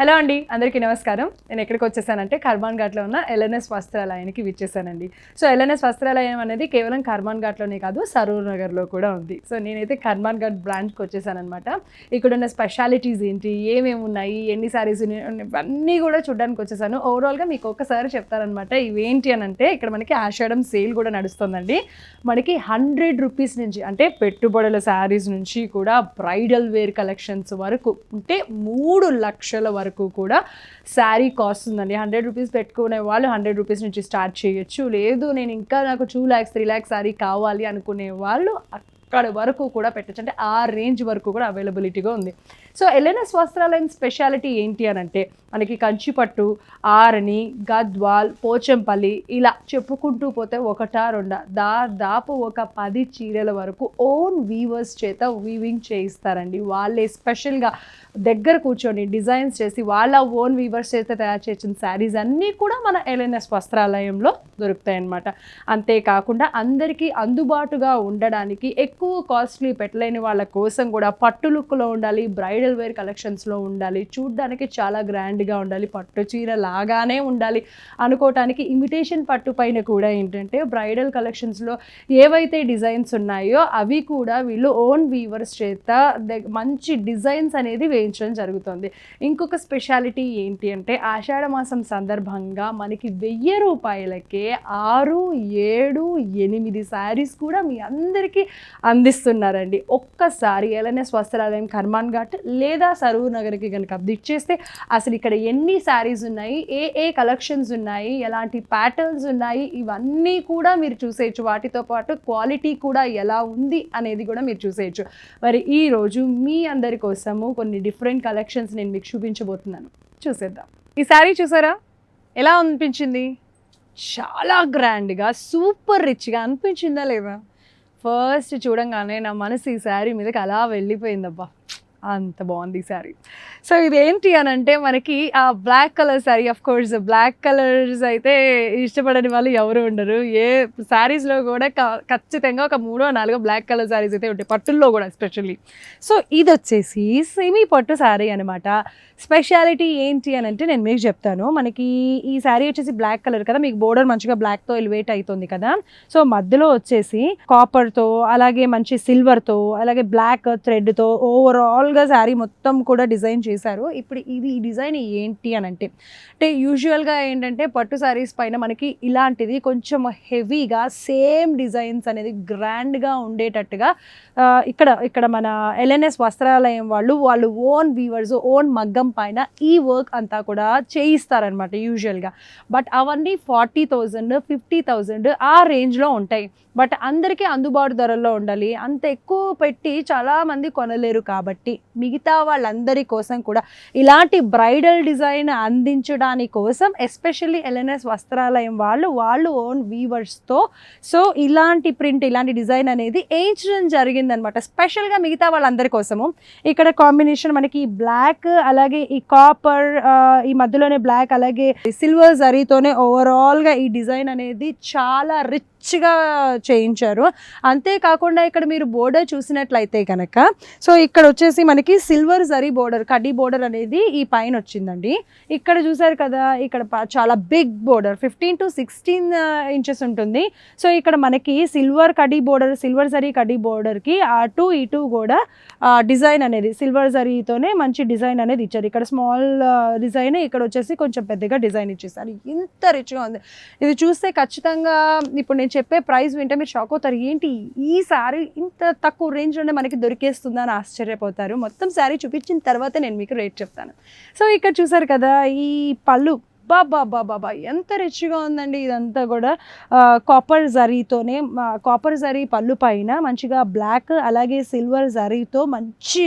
Hello అండి, అందరికీ నమస్కారం. నేను ఎక్కడికి వచ్చేసానంటే కర్మాన్ ఘాట్లో ఉన్న ఎల్ఎన్ఎస్ వస్త్రాలయానికి విచ్చేసానండి. సో ఎల్ఎన్ఎస్ వస్త్రాలయం అనేది కేవలం కర్మాన్ ఘాట్లోనే కాదు, సరూర్ నగర్లో కూడా ఉంది. సో నేనైతే కర్మాన్ ఘాట్ బ్రాంచ్కి వచ్చేసానమాట. ఇక్కడ ఉన్న స్పెషాలిటీస్ ఏంటి, ఏమేమి ఉన్నాయి, ఎన్ని శారీస్ ఇవన్నీ కూడా చూడడానికి వచ్చేసాను. ఓవరాల్గా మీకు ఒక్కసారి చెప్తారనమాట. ఇవేంటి అని అంటే, ఇక్కడ మనకి ఆషాఢం సేల్ కూడా నడుస్తుందండి. మనకి 100 రూపీస్ నుంచి అంటే పెట్టుబడుల శారీస్ నుంచి కూడా బ్రైడల్ వేర్ కలెక్షన్స్ వరకు అంటే 3 లక్షల వరకు కూడా శారీ కాస్ట్ ఉందండి. 100 రూపీస్ పెట్టుకునే వాళ్ళు 100 రూపీస్ నుంచి స్టార్ట్ చేయొచ్చు. లేదు నేను ఇంకా నాకు 2 lakhs 3 lakhs శారీ కావాలి అనుకునే వాళ్ళు అక్కడ వరకు కూడా పెట్టచ్చు. అంటే ఆ రేంజ్ వరకు కూడా అవైలబిలిటీగా ఉంది. సో ఎల్ఎన్ఎస్ వస్త్రాలయం స్పెషాలిటీ ఏంటి అని అంటే, మనకి కంచిపట్టు, ఆరణి, గద్వాల్, పోచంపల్లి ఇలా చెప్పుకుంటూ పోతే ఒకటా రెండా దాదాపు ఒక 10 చీరల వరకు ఓన్ వీవర్స్ చేత వీవింగ్ చేయిస్తారండి. వాళ్ళే స్పెషల్గా దగ్గర కూర్చొని డిజైన్స్ చేసి వాళ్ళ ఓన్ వీవర్స్ చేత తయారు చేసిన శారీస్ అన్నీ కూడా మన ఎల్ఎన్ఎస్ వస్త్రాలయంలో దొరుకుతాయి అన్నమాట. అంతేకాకుండా అందరికీ అందుబాటుగా ఉండడానికి ఎక్కువ కాస్ట్లీ పెట్టలేని వాళ్ళ కోసం కూడా పట్టు లుక్లో ఉండాలి, బ్రైడల్ వేర్ కలెక్షన్స్లో ఉండాలి, చూడ్డానికి చాలా గ్రాండ్గా ఉండాలి, పట్టు చీర లాగానే ఉండాలి అనుకోవటానికి ఇమిటేషన్ పట్టు పైన కూడా ఏంటంటే బ్రైడల్ కలెక్షన్స్లో ఏవైతే డిజైన్స్ ఉన్నాయో అవి కూడా వీళ్ళు ఓన్ వీవర్స్ చేత మంచి డిజైన్స్ అనేది వేయించడం జరుగుతుంది. ఇంకొక స్పెషాలిటీ ఏంటి అంటే, ఆషాఢ మాసం సందర్భంగా మనకి 1000 రూపాయలకే 6, 7, 8 శారీస్ కూడా మీ అందరికీ అందిస్తున్నారండి. ఒక్కసారి ఎల్ఎన్ఎస్ వస్త్రాలయం కర్మాన్ ఘాట్ లేదా సరూర్ నగర్కి కనుక విజిట్ చేస్తే అసలు ఇక్కడ ఎన్ని శారీస్ ఉన్నాయి, ఏ కలెక్షన్స్ ఉన్నాయి, ఎలాంటి ప్యాటర్న్స్ ఉన్నాయి, ఇవన్నీ కూడా మీరు చూసేయచ్చు. వాటితో పాటు క్వాలిటీ కూడా ఎలా ఉంది అనేది కూడా మీరు చూసేయచ్చు. మరి ఈరోజు మీ అందరి కోసము కొన్ని డిఫరెంట్ కలెక్షన్స్ నేను మీకు చూపించబోతున్నాను. చూసేద్దాం. ఈ శారీ చూసారా, ఎలా అనిపించింది? చాలా గ్రాండ్గా సూపర్ రిచ్గా అనిపించిందా లేదా? ఫస్ట్ చూడంగానే నా మనసు ఈ శారీ మీదకి అలా వెళ్ళిపోయిందబ్బా, అంత బాగుంది ఈ శారీ. సో ఇదేంటి అని అంటే, మనకి ఆ black colour sari. Of course black colours అయితే ఇష్టపడని వాళ్ళు ఎవరు ఉండరు. ఏ శారీస్లో కూడా ఖచ్చితంగా ఒక 3 or 4 బ్లాక్ కలర్ శారీస్ అయితే ఉంటాయి, పట్టుల్లో కూడా ఎస్పెషల్లీ. సో ఇది వచ్చేసి సెమీ పట్టు శారీ అనమాట. స్పెషాలిటీ ఏంటి అని అంటే నేను మీకు చెప్తాను. మనకి ఈ శారీ వచ్చేసి బ్లాక్ కలర్ కదా, మీకు బోర్డర్ మంచిగా బ్లాక్తో ఎలివేట్ అవుతుంది కదా. సో మధ్యలో వచ్చేసి కాపర్తో, అలాగే మంచి సిల్వర్తో, అలాగే బ్లాక్ థ్రెడ్తో ఓవరాల్గా శారీ మొత్తం కూడా డిజైన్ చేశారు. ఇప్పుడు ఇది ఈ డిజైన్ ఏంటి అని అంటే యూజువల్గా ఏంటంటే పట్టు శారీస్ పైన మనకి ఇలాంటిది కొంచెం హెవీగా సేమ్ డిజైన్స్ అనేది గ్రాండ్గా ఉండేటట్టుగా ఇక్కడ మన ఎల్ఎన్ఎస్ వస్త్రాలయం వాళ్ళు ఓన్ వీవర్స్, ఓన్ మగ్గం పైన ఈ వర్క్ అంతా కూడా చేయిస్తారనమాట యూజువల్గా. బట్ అవన్నీ 40,000, 50,000 ఆ రేంజ్లో ఉంటాయి. బట్ అందరికీ అందుబాటు ధరల్లో ఉండాలి. అంత ఎక్కువ పెట్టి చాలామంది కొనలేరు కాబట్టి మిగతా వాళ్ళందరి కోసం కూడా ఇలాంటి బ్రైడల్ డిజైన్ అందించడానికి కోసం ఎస్పెషల్లీ ఎల్ఎన్ఎస్ వస్త్రాలయం వాళ్ళు ఓన్ వీవర్స్తో సో ఇలాంటి ప్రింట్, ఇలాంటి డిజైన్ అనేది వేయించడం జరిగిందనమాట స్పెషల్గా మిగతా వాళ్ళందరి కోసము. ఇక్కడ కాంబినేషన్ మనకి బ్లాక్, అలాగే ఈ కాపర్, ఈ మధ్యలోనే బ్లాక్, అలాగే సిల్వర్ జరీతోనే ఓవరాల్గా ఈ డిజైన్ అనేది చాలా రిచ్గా చేయించారు. అంతేకాకుండా ఇక్కడ మీరు బోర్డర్ చూసినట్లయితే కనుక, సో ఇక్కడ వచ్చేసి మనకి సిల్వర్ జరీ బోర్డర్, కడ్డీ బోర్డర్ అనేది ఈ పైన వచ్చిందండి. ఇక్కడ చూసారు కదా, ఇక్కడ చాలా బిగ్ బోర్డర్ 15 to 16 inches ఉంటుంది. సో ఇక్కడ మనకి సిల్వర్ కడ్డీ బోర్డర్, సిల్వర్ జరీ కడ్డీ బోర్డర్కి అటు ఇటు కూడా డిజైన్ అనేది సిల్వర్ జరీతోనే మంచి డిజైన్ అనేది ఇచ్చారు. ఇక్కడ స్మాల్ డిజైన్, ఇక్కడ వచ్చేసి కొంచెం పెద్దగా డిజైన్ ఇచ్చేసారు. ఇంత రిచ్గా ఉంది. ఇది చూస్తే ఖచ్చితంగా ఇప్పుడు నేను చెప్పే ప్రైస్ వింటే మీరు షాక్ అవుతారు. ఏంటి ఈ శారీ ఇంత తక్కువ రేంజ్లోనే మనకి దొరికేస్తుందా అని ఆశ్చర్యపోతారు. మొత్తం శారీ చూపించిన తర్వాతే నేను మీకు రేట్ చెప్తాను. సో ఇక్కడ చూసారు కదా, ఈ పళ్ళు బాబా ఎంత రిచ్గా ఉందండి. ఇదంతా కూడా కాపర్ జరీతోనే, కాపర్ జరీ పళ్ళు పైన మంచిగా బ్లాక్, అలాగే సిల్వర్ జరీతో మంచి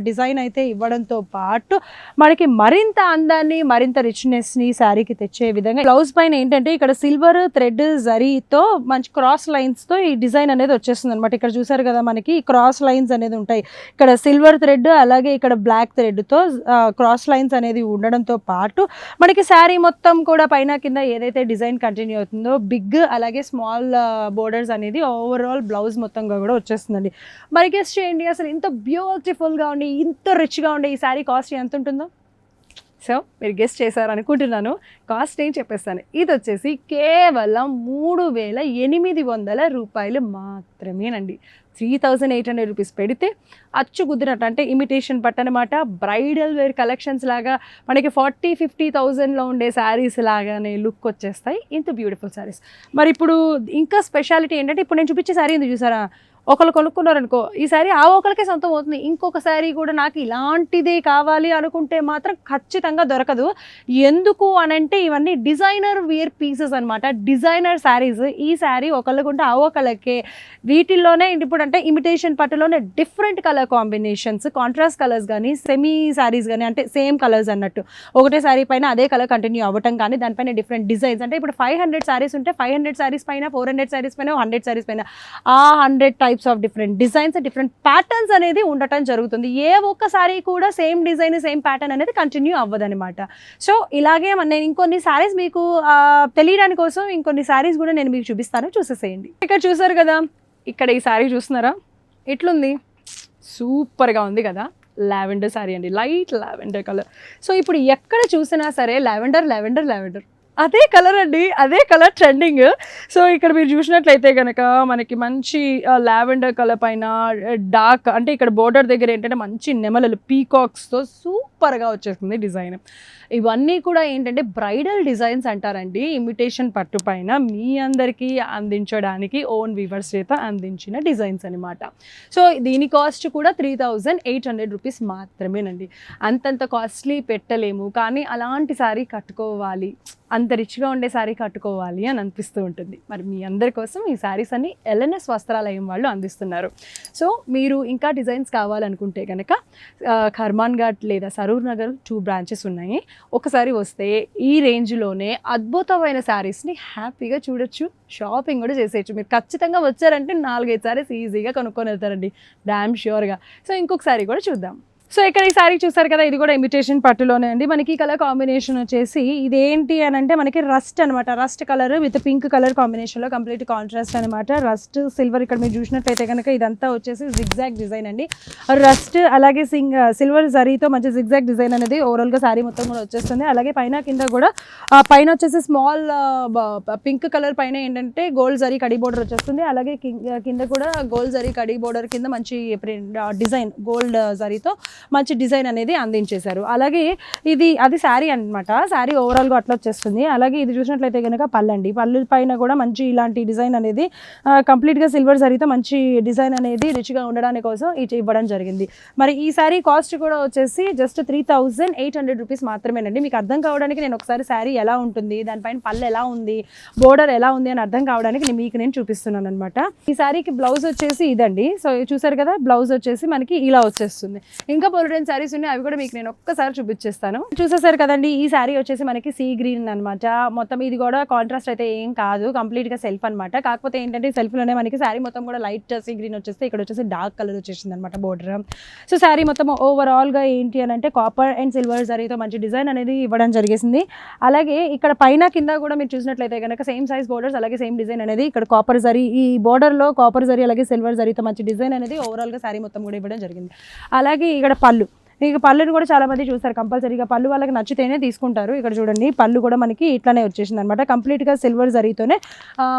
డిజైన్ అయితే ఇవ్వడంతో పాటు మనకి మరింత అందాన్ని, మరింత రిచ్నెస్ని శారీకి తెచ్చే విధంగా బ్లౌజ్ పైన ఏంటంటే ఇక్కడ సిల్వర్ థ్రెడ్ జరీతో మంచి క్రాస్ లైన్స్తో ఈ డిజైన్ అనేది వచ్చేస్తుంది అనమాట. ఇక్కడ చూసారు కదా, మనకి క్రాస్ లైన్స్ అనేది ఉంటాయి. ఇక్కడ సిల్వర్ థ్రెడ్, అలాగే ఇక్కడ బ్లాక్ థ్రెడ్తో క్రాస్ లైన్స్ అనేది ఉండడంతో పాటు మనకి శారీ మొత్తం కూడా పైన కింద ఏదైతే డిజైన్ కంటిన్యూ అవుతుందో బిగ్, అలాగే స్మాల్ బోర్డర్స్ అనేది ఓవరాల్ బ్లౌజ్ మొత్తంగా కూడా వచ్చేస్తుందండి. మరి గెస్ చేయండి, అసలు ఇంత బ్యూటిఫుల్గా ఉండి ఇంత రిచ్గా ఉండే ఈ శారీ కాస్ట్ ఎంత ఉంటుందో? సో మీరు గెస్ట్ చేశారు అనుకుంటున్నాను. కాస్ట్ ఏం చెప్పేస్తాను. ఇది వచ్చేసి కేవలం 3,800 రూపాయలు మాత్రమేనండి. 3,800 రూపీస్ పెడితే అచ్చు కుదిరినట్టు, అంటే ఇమిటేషన్ పట్టు అనమాట. బ్రైడల్ వేర్ కలెక్షన్స్ లాగా మనకి 40,000-50,000లో ఉండే శారీస్ లాగానే లుక్ వచ్చేస్తాయి. ఇంత బ్యూటిఫుల్ శారీస్. మరి ఇప్పుడు ఇంకా స్పెషాలిటీ ఏంటంటే, ఇప్పుడు నేను చూపించే శారీ ఉంది చూసారా, ఒకళ్ళు కొనుక్కున్నారనుకో, ఈ శారీ ఆ ఒకరికే సొంతం అవుతుంది. ఇంకొక శారీ కూడా నాకు ఇలాంటిదే కావాలి అనుకుంటే మాత్రం ఖచ్చితంగా దొరకదు. ఎందుకు అనంటే ఇవన్నీ డిజైనర్ వేర్ పీసెస్ అనమాట, డిజైనర్ శారీస్. ఈ శారీ ఒకళ్ళకుంటే ఆ ఒకళ్ళకే. వీటిల్లోనే ఇప్పుడు అంటే ఇమిటేషన్ పట్టులోనే different colour combinations, contrast colours కానీ, సెమీ శారీస్ కానీ, అంటే సేమ్ కలర్స్ అన్నట్టు ఒకటే శారీ పైన అదే కలర్ కంటిన్యూ అవ్వటం కానీ, దానిపైన డిఫరెంట్ డిజైన్స్. అంటే ఇప్పుడు 500 శారీస్ ఉంటే 500 శారీస్ పైన, 400 శారీస్ పైన, 100 శారీస్ పైన ఆ 100 types of different designs, different patterns అనేది ఉండటం జరుగుతుంది. ఏ ఒక్క సారీ కూడా సేమ్ డిజైన్, సేమ్ ప్యాటర్న్ అనేది కంటిన్యూ అవ్వదనమాట. సో ఇలాగే నేను ఇంకొన్ని శారీస్ మీకు తెలియడానికి కోసం ఇంకొన్ని శారీస్ కూడా నేను మీకు చూపిస్తాను, చూసేసేయండి. ఇక్కడ చూసారు కదా, ఇక్కడ ఈ శారీ చూస్తున్నారా, ఎట్లుంది? సూపర్గా ఉంది కదా. లావెండర్ శారీ అండి, లైట్ లావెండర్ కలర్. సో ఇప్పుడు ఎక్కడ చూసినా సరే లావెండర్ లావెండర్ లావెండర్, అదే కలర్ అండి, అదే కలర్ ట్రెండింగ్. సో ఇక్కడ మీరు చూసినట్లయితే కనుక మనకి మంచి లావెండర్ కలర్ పైన డార్క్, అంటే ఇక్కడ బోర్డర్ దగ్గర ఏంటంటే మంచి నెమలలు పీకాక్స్తో సూపర్గా వచ్చేస్తుంది డిజైన్. ఇవన్నీ కూడా ఏంటంటే బ్రైడల్ డిజైన్స్ అంటారండి. ఇమిటేషన్ పట్టు పైన మీ అందరికీ అందించడానికి ఓన్ వీవర్స్ చేత అందించిన డిజైన్స్ అనమాట. సో దీని కాస్ట్ కూడా 3,800 రూపీస్ మాత్రమేనండి. అంతంత కాస్ట్లీ పెట్టలేము, కానీ అలాంటి శారీ కట్టుకోవాలి, అంత రిచ్గా ఉండే శారీ కట్టుకోవాలి అని అనిపిస్తూ ఉంటుంది. మరి మీ అందరి కోసం ఈ శారీస్ అన్ని ఎల్ఎన్ఎస్ వస్త్రాలయం వాళ్ళు అందిస్తున్నారు. సో మీరు ఇంకా డిజైన్స్ కావాలనుకుంటే కనుక కర్మాన్ ఘాట్ లేదా సరూర్ నగర్ 2 బ్రాంచెస్ ఉన్నాయి. ఒకసారి వస్తే ఈ రేంజ్లోనే అద్భుతమైన శారీస్ని హ్యాపీగా చూడొచ్చు, షాపింగ్ కూడా చేసేయచ్చు. మీరు ఖచ్చితంగా వచ్చారంటే 4-5 శారీస్ ఈజీగా కొనుక్కొని వెళ్తారండి, డామ్ ష్యూర్గా. సో ఇంకొక శారీ కూడా చూద్దాం. సో ఇక్కడ ఈ శారీ చూసారు కదా, ఇది కూడా ఇమిటేషన్ పట్టులోనే అండి. మనకి కలర్ కాంబినేషన్ వచ్చేసి ఇదేంటి అని అంటే మనకి రస్ట్ అనమాట, rust colour with pink colour కాంబినేషన్లో కంప్లీట్ కాంట్రాస్ట్ అనమాట. రస్ట్ సిల్వర్, ఇక్కడ మీరు చూసినట్లయితే కనుక ఇదంతా వచ్చేసి జిగ్జాగ్ డిజైన్ అండి. రస్ట్ అలాగే సిల్వర్ జరీతో మంచి జిగ్జాగ్ డిజైన్ అనేది ఓవరాల్గా శారీ మొత్తం కూడా వచ్చేస్తుంది. అలాగే పైన కింద కూడా పైన వచ్చేసి స్మాల్ పింక్ కలర్ పైన ఏంటంటే గోల్డ్ జరీ కడీ బోర్డర్ వచ్చేస్తుంది. అలాగే కింద కూడా గోల్డ్ జరీ కడీ బోర్డర్ కింద మంచి డిజైన్ గోల్డ్ జరీతో మంచి డిజైన్ అనేది అందించేశారు. అలాగే అది శారీ అనమాట, శారీ ఓవరాల్గా అట్లా వచ్చేస్తుంది. అలాగే ఇది చూసినట్లయితే కనుక పళ్ళండి, పళ్ళు పైన కూడా మంచి ఇలాంటి డిజైన్ అనేది కంప్లీట్గా సిల్వర్ జరీతో మంచి డిజైన్ అనేది రిచ్గా ఉండడానికి కోసం ఇవ్వడం జరిగింది. మరి ఈ శారీ కాస్ట్ కూడా వచ్చేసి జస్ట్ 3,800 రూపీస్ మాత్రమేనండి. మీకు అర్థం కావడానికి నేను ఒకసారి శారీ ఎలా ఉంటుంది, దానిపైన పళ్ళు ఎలా ఉంది, బోర్డర్ ఎలా ఉంది అని అర్థం కావడానికి మీకు నేను చూపిస్తున్నాను అనమాట. ఈ శారీకి బ్లౌజ్ వచ్చేసి ఇదండి. సో చూసారు కదా, బ్లౌజ్ వచ్చేసి మనకి ఇలా వచ్చేస్తుంది. ఇంకా బోల్డెన్ శారీస్ ఉన్నాయి, అవి కూడా మీకు నేను ఒక్కసారి చూపించేస్తాను. చూసేసారు కదండి, ఈ శారీ వచ్చేసి మనకి సీ గ్రీన్ అనమాట. మొత్తం ఇది కూడా కాంట్రాస్ట్ అయితే ఏం కాదు, కంప్లీట్గా సెల్ఫ్ అనమాట. కాకపోతే ఏంటంటే సెల్ఫ్లోనే మనకి శారీ మొత్తం కూడా లైట్ సీ గ్రీన్ వచ్చేస్తే ఇక్కడ వచ్చేసి డార్క్ కలర్ వచ్చేసింది అనమాట బోర్డర్. సో శారీ మొత్తం ఓవరాల్గా ఏంటి అని అంటే కాపర్ అండ్ సిల్వర్ జరీతో మంచి డిజైన్ అనేది ఇవ్వడం జరిగేసింది. అలాగే ఇక్కడ పైన కింద కూడా మీరు చూసినట్లయితే కనుక సేమ్ సైజ్ బోర్డర్స్, అలాగే సేమ్ డిజైన్ అనేది ఇక్కడ కాపర్ జరీ, ఈ బోర్డర్లో కాపర్ జరీ అలాగే సిల్వర్ జరీతో మంచి డిజైన్ అనేది ఓవరాల్గా శారీ మొత్తం కూడా ఇవ్వడం జరిగింది. అలాగే ఇక్కడ పళ్ళు, ఇక పళ్ళుని కూడా చాలా మంది చూస్తారు, కంపల్సరీగా పళ్ళు వాళ్ళకి నచ్చితేనే తీసుకుంటారు. ఇక్కడ చూడండి, పళ్ళు కూడా మనకి ఇట్లానే వచ్చేసింది అనమాట, కంప్లీట్గా సిల్వర్ జరీతోనే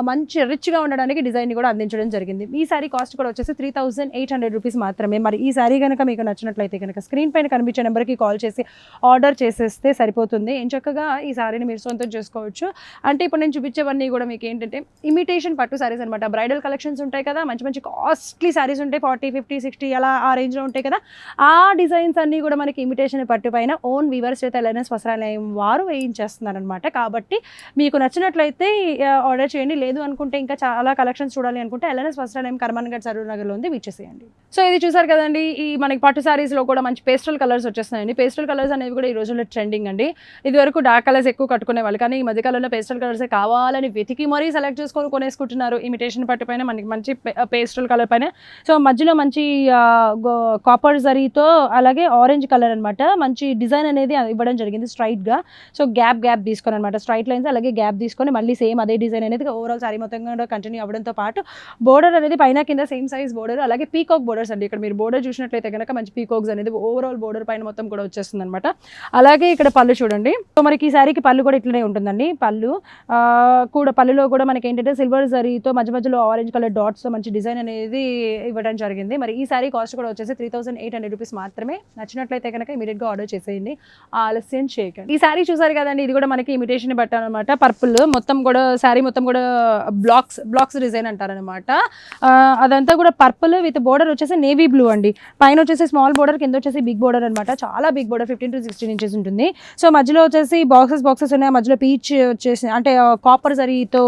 మంచి రిచ్గా ఉండడానికి డిజైన్ కూడా అందించడం జరిగింది. ఈ శారీ కాస్ట్ కూడా వచ్చేసి 3,800 రూపీస్ మాత్రమే. మరి ఈ శారీ కనుక మీకు నచ్చినట్లయితే కనుక స్క్రీన్ పైన కనిపించే నెంబర్కి కాల్ చేసి ఆర్డర్ చేసేస్తే సరిపోతుంది. చక్కగా ఈ శారీని మీరు సొంతం చేసుకోవచ్చు. అంటే ఇప్పుడు నేను చూపించేవన్నీ కూడా మీకు ఏంటంటే ఇమిటేషన్ పట్టు శారీస్ అనమాట. బ్రైడల్ కలెక్షన్స్ ఉంటాయి కదా, మంచి మంచి కాస్ట్లీ శారీస్ ఉంటాయి, 40, 50, 60 అలా ఆ రేంజ్లో ఉంటాయి కదా. ఆ డిజైన్స్ అన్నీ కూడా మనకి ఇమిటేషన్ పట్టు పైన ఓన్ వీవర్స్ చేత ఎల్ఎన్ఎస్ వస్త్రాలయం వారు వేయించేస్తున్నారనమాట. కాబట్టి మీకు నచ్చినట్లయితే ఆర్డర్ చేయండి, లేదు అనుకుంటే ఇంకా చాలా కలెక్షన్స్ చూడాలి అనుకుంటే ఎల్ఎన్ఎస్ వస్త్రాలయం కర్మాన్ ఘాట్ సరూర్ నగర్లో ఉంది, విచ్చేసేయండి. సో ఇది చూసారు కదండి, ఈ మనకి పట్టు శారీస్లో కూడా మంచి పేస్టల్ కలర్స్ వచ్చేస్తున్నాయండి. పేస్టల్ కలర్స్ అనేవి కూడా ఈ రోజుల్లో ట్రెండింగ్ అండి. ఇది వరకు డార్క్ కలర్స్ ఎక్కువ కట్టుకునే వాళ్ళు, కానీ ఈ మధ్యకాలంలో పేస్టల్ కలర్సే కావాలని వెతికి మరీ సెలెక్ట్ చేసుకొని కొనేసుకుంటున్నారు. ఇమిటేషన్ పట్టు పైన మనకి మంచి పేస్టల్ కలర్ పైన, సో మధ్యలో మంచి కాపర్ జరీతో అలాగే ఆరెంజ్ కలర్ అనమాట. మంచి డిజైన్ అనేది ఇవ్వడం జరిగింది స్ట్రైట్గా. సో గ్యాప్ తీసుకొని అనమాట, స్ట్రైట్ లైన్స్ అలాగే గ్యాప్ తీసుకొని మళ్ళీ సేమ్ అదే డిజైన్ అనేది ఓవరాల్ సారీ మొత్తం కూడా కంటిన్యూ అవ్వడంతో పాటు బోర్డర్ అనేది పైన కింద సేమ్ సైజ్ బోర్డర్, అలాగే పీకాక్ బోర్డర్స్ అండి. ఇక్కడ మీరు బోర్డర్ చూసినట్లయితే కనుక మంచి పీకాక్స్ అనేది ఓవరాల్ బోర్డర్ పైన మొత్తం కూడా వచ్చేస్తుంది అనమాట. అలాగే ఇక్కడ పళ్ళు చూడండి. సో మనకి ఈ సారీకి పళ్ళు కూడా ఇట్లనే ఉంటుందండి. పళ్ళు కూడా పళ్ళులో కూడా మనకి ఏంటంటే సిల్వర్ జరీతో మధ్య మధ్యలో ఆరెంజ్ కలర్ డాట్స్తో మంచి డిజైన్ అనేది ఇవ్వడం జరిగింది. మరి ఈ సారీ కాస్ట్ కూడా వచ్చేసి 3800 రూపీస్ మాత్రమే. నచ్చినట్లయితే కనుక ఇమీడియట్గా ఆర్డర్ చేసేయండి, ఆలస్యం చేయకండి. ఈ సారీ చూసారు కదండి, ఇది కూడా మనకి ఇమిటేషన్ బట్ట అనమాట. పర్పుల్ మొత్తం కూడా సారీ మొత్తం కూడా బ్లాక్స్ డిజైన్ అంటారనమాట. అదంతా కూడా పర్పుల్ విత్ బోర్డర్ వచ్చేసి నేవీ బ్లూ అండి. పైన వచ్చేసి స్మాల్ బోర్డర్, కింద వచ్చేసి బిగ్ బోర్డర్ అనమాట. చాలా బిగ్ బోర్డర్, 15 to 16 ఇంచెస్ ఉంటుంది. సో మధ్యలో వచ్చేసి బాక్సెస్ ఉన్నాయి. మధ్యలో పీచ్ వచ్చేసి అంటే కాపర్ జరీతో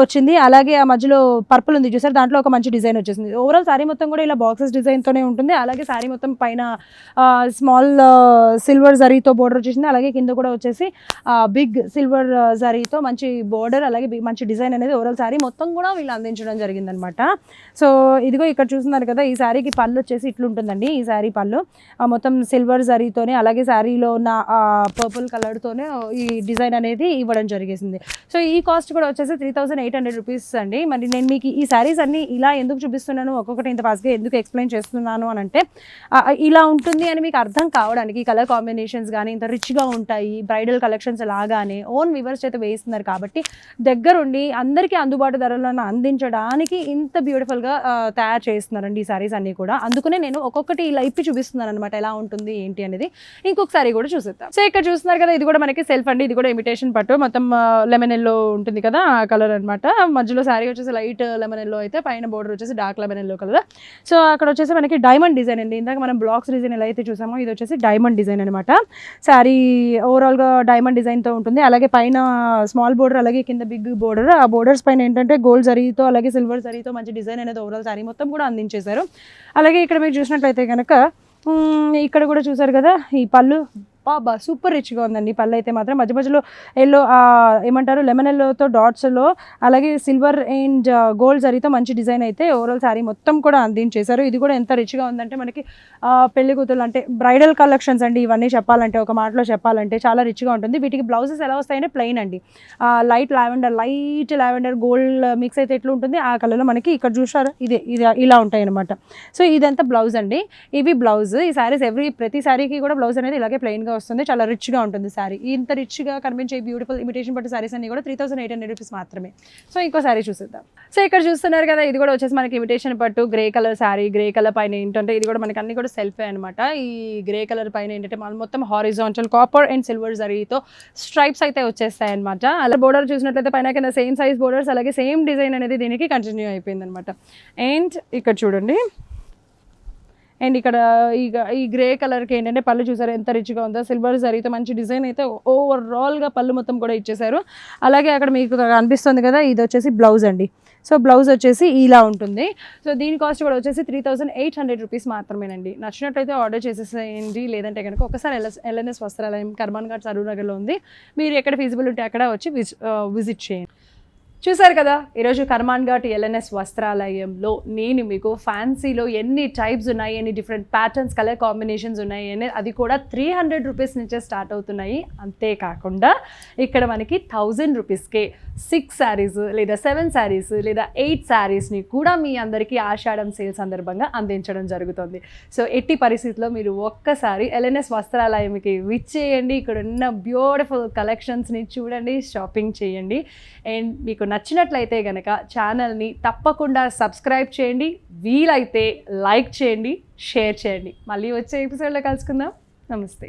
వచ్చింది. అలాగే ఆ మధ్యలో పర్పుల్ ఉంది చూసారు, దాంట్లో ఒక మంచి డిజైన్ వచ్చేసింది. ఓవరాల్ సారీ మొత్తం కూడా ఇలా బాక్సెస్ డిజైన్తోనే ఉంటుంది. అలాగే సారీ మొత్తం పైన స్మాల్ సిల్వర్ జరీతో బోర్డర్ వచ్చేసింది. అలాగే కింద కూడా వచ్చేసి బిగ్ సిల్వర్ జరీతో మంచి బోర్డర్, అలాగే మంచి డిజైన్ అనేది ఓవరాల్ సారీ మొత్తం కూడా వీళ్ళు అందించడం జరిగిందనమాట. సో ఇదిగో ఇక్కడ చూస్తున్నారు కదా, ఈ సారీకి పళ్ళు వచ్చేసి ఇట్లుంటుందండి. ఈ సారీ పళ్ళు మొత్తం సిల్వర్ జరీతోనే, అలాగే సారీలో ఉన్న పర్పుల్ కలర్తోనే ఈ డిజైన్ అనేది ఇవ్వడం జరిగేసింది. సో ఈ కాస్ట్ కూడా వచ్చేసి 3800 రూపీస్ అండి. మరి నేను మీకు ఈ సారీస్ అన్ని ఇలా ఎందుకు చూపిస్తున్నాను, ఒక్కొక్కటి ఇంత ఫాస్ట్గా ఎందుకు ఎక్స్ప్లెయిన్ చేస్తున్నాను అని అంటే, ఇలా ఉంటుంది అని మీకు అర్థం కావడానికి. కలర్ కాంబినేషన్స్ కానీ ఇంత రిచ్గా ఉంటాయి, బ్రైడల్ కలెక్షన్స్ లాగానే ఓన్ వివర్స్ చేత వేయిస్తున్నారు కాబట్టి దగ్గరుండి అందరికీ అందుబాటు ధరలను అందించడానికి ఇంత బ్యూటిఫుల్గా తయారు చేస్తున్నారండి ఈ సారీస్ అన్నీ కూడా. అందుకనే నేను ఒక్కొక్కటి ఇలా ఇప్పి చూపిస్తున్నాను అనమాట, ఎలా ఉంటుంది ఏంటి అనేది. ఇంకొకసారి కూడా చూసేద్దాం. సో ఇక్కడ చూస్తున్నారు కదా, ఇది కూడా మనకి సెల్ఫ్ అండి. ఇది కూడా ఇమిటేషన్ పట్టు, మొత్తం లెమన్ ఎల్లో ఉంటుంది కదా ఆ కలర్ అనమాట. మధ్యలో సారీ వచ్చేసి లైట్ లెమన్ ఎల్లో అయితే, పైన బోర్డర్ వచ్చేసి dark lemon yellow colour. So అక్కడ వచ్చేసి మనకి డైమండ్ డిజైన్ అండి. ఇందాక మనం బ్లాక్స్ డిజైన్ ఎలా అయితే చూసామో, ఇది వచ్చేసి డైమండ్ డిజైన్ అనమాట. సారీ ఓవరాల్గా డైమండ్ డిజైన్తో ఉంటుంది. అలాగే పైన స్మాల్ బోర్డర్, అలాగే కింద బిగ్ బోర్డర్. ఆ బోర్డర్స్ పైన ఏంటంటే గోల్డ్ జరీతో అలాగే సిల్వర్ జరీతో మంచి డిజైన్ అనేది ఓవరాల్ సారీ మొత్తం కూడా అందించేశారు. అలాగే ఇక్కడ మీరు చూసినట్లయితే కనుక ఇక్కడ కూడా చూసారు కదా, ఈ పళ్ళు బాబా సూపర్ రిచ్గా ఉందండి. పళ్ళు అయితే మాత్రం మధ్య మధ్యలో ఎల్లో ఏమంటారు లెమన్ ఎల్లోతో డాట్స్లో, అలాగే సిల్వర్ అండ్ గోల్డ్ జరీతో మంచి డిజైన్ అయితే ఓవరాల్ సారీ మొత్తం కూడా అందించేశారు. ఇది కూడా ఎంత రిచ్గా ఉందంటే మనకి పెళ్లి కూతురు అంటే బ్రైడల్ కలెక్షన్స్ అండి ఇవన్నీ. చెప్పాలంటే ఒక మాటలో చెప్పాలంటే చాలా రిచ్గా ఉంటుంది. వీటికి బ్లౌజెస్ ఎలా వస్తాయంటే ప్లెయిన్ అండి. లైట్ లావెండర్ గోల్డ్ మిక్స్ అయితే ఎట్లా ఉంటుంది ఆ కలర్లో మనకి ఇక్కడ చూసారు ఇది ఇలా ఉంటాయి అనమాట. సో ఇదంతా బ్లౌజ్ అండి, ఇవి బ్లౌజ్. ఈ సారీస్ ప్రతి సారీకి కూడా బ్లౌజ్ అనేది ఇలాగే ప్లెయిన్గా వస్తుంది. చాలా రిచ్గా ఉంటుంది సారీ. ఇంత రిచ్గా కనిపించే బ్యూటిఫుల్ ఇమిటేషన్ పట్టు సారీస్ అన్ని కూడా 3800 రూపీస్ మాత్రమే. సో ఇంకో సారీ చూసేద్దాం. సో ఇక్కడ చూస్తున్నారు కదా, ఇది కూడా వచ్చేసి మనకి ఇమిటేషన్ పట్టు grey colour sorry. Grey colour పైన ఏంటంటే ఇది కూడా మనకి అన్ని కూడా సెల్ఫే అనమాట. ఈ గ్రే కలర్ పైన ఏంటంటే మొత్తం హారిజాంటల్ కాపర్ అండ్ సిల్వర్ జరీతో స్ట్రైప్స్ అయితే వచ్చేస్తాయి అనమాట. అలా బోర్డర్ చూసినట్లయితే పైన కింద సేమ్ సైజ్ బోర్డర్స్, అలాగే సేమ్ డిజైన్ అనేది దీనికి కంటిన్యూ అయిపోయింది అనమాట. అండ్ ఇక్కడ చూడండి, అండ్ ఇక్కడ ఈ గ్రే కలర్కి ఏంటంటే పళ్ళు చూసారు ఎంత రిచ్గా ఉందో. సిల్వర్ జరీతో మంచి డిజైన్ అయితే ఓవరాల్గా పళ్ళు మొత్తం కూడా ఇచ్చేసారు. అలాగే అక్కడ మీకు అనిపిస్తుంది కదా, ఇది వచ్చేసి బ్లౌజ్ అండి. సో బ్లౌజ్ వచ్చేసి ఇలా ఉంటుంది. సో దీని కాస్ట్ కూడా వచ్చేసి 3800 రూపీస్ మాత్రమేనండి. నచ్చినట్లయితే ఆర్డర్ చేసేసేయండి. లేదంటే కనుక ఒకసారి ఎల్ఎన్ఎస్ వస్త్రాలయం కర్మాన్ ఘాట్ సరూర్ నగర్లో ఉంది. మీరు ఎక్కడ ఫీజిబుల్ ఉంటే అక్కడ వచ్చి విజిట్ చేయండి. చూసారు కదా, ఈరోజు కర్మాన్ ఘాట్ ఎల్ఎన్ఎస్ వస్త్రాలయంలో నేను మీకు ఫ్యాన్సీలో ఎన్ని టైప్స్ ఉన్నాయి, ఎన్ని డిఫరెంట్ ప్యాటర్న్స్, కలర్ కాంబినేషన్స్ ఉన్నాయి అనేది, అది కూడా 300 రూపీస్ నుంచే స్టార్ట్ అవుతున్నాయి. అంతేకాకుండా ఇక్కడ మనకి 1000 రూపీస్కే 6 శారీస్ లేదా 7 శారీస్ లేదా 8 శారీస్ని కూడా మీ అందరికీ ఆషాఢం సేల్ సందర్భంగా అందించడం జరుగుతుంది. సో ఎట్టి పరిస్థితుల్లో మీరు ఒక్కసారి ఎల్ఎన్ఎస్ వస్త్రాలయంకి విచ్చేయండి. ఇక్కడ ఉన్న బ్యూటిఫుల్ కలెక్షన్స్ని చూడండి, షాపింగ్ చేయండి. అండ్ మీకు నచ్చినట్లయితే కనుక ఛానల్ని తప్పకుండా సబ్స్క్రైబ్ చేయండి, వీలైతే లైక్ చేయండి, షేర్ చేయండి. మళ్ళీ వచ్చే ఎపిసోడ్లో కలుసుకుందాం. నమస్తే.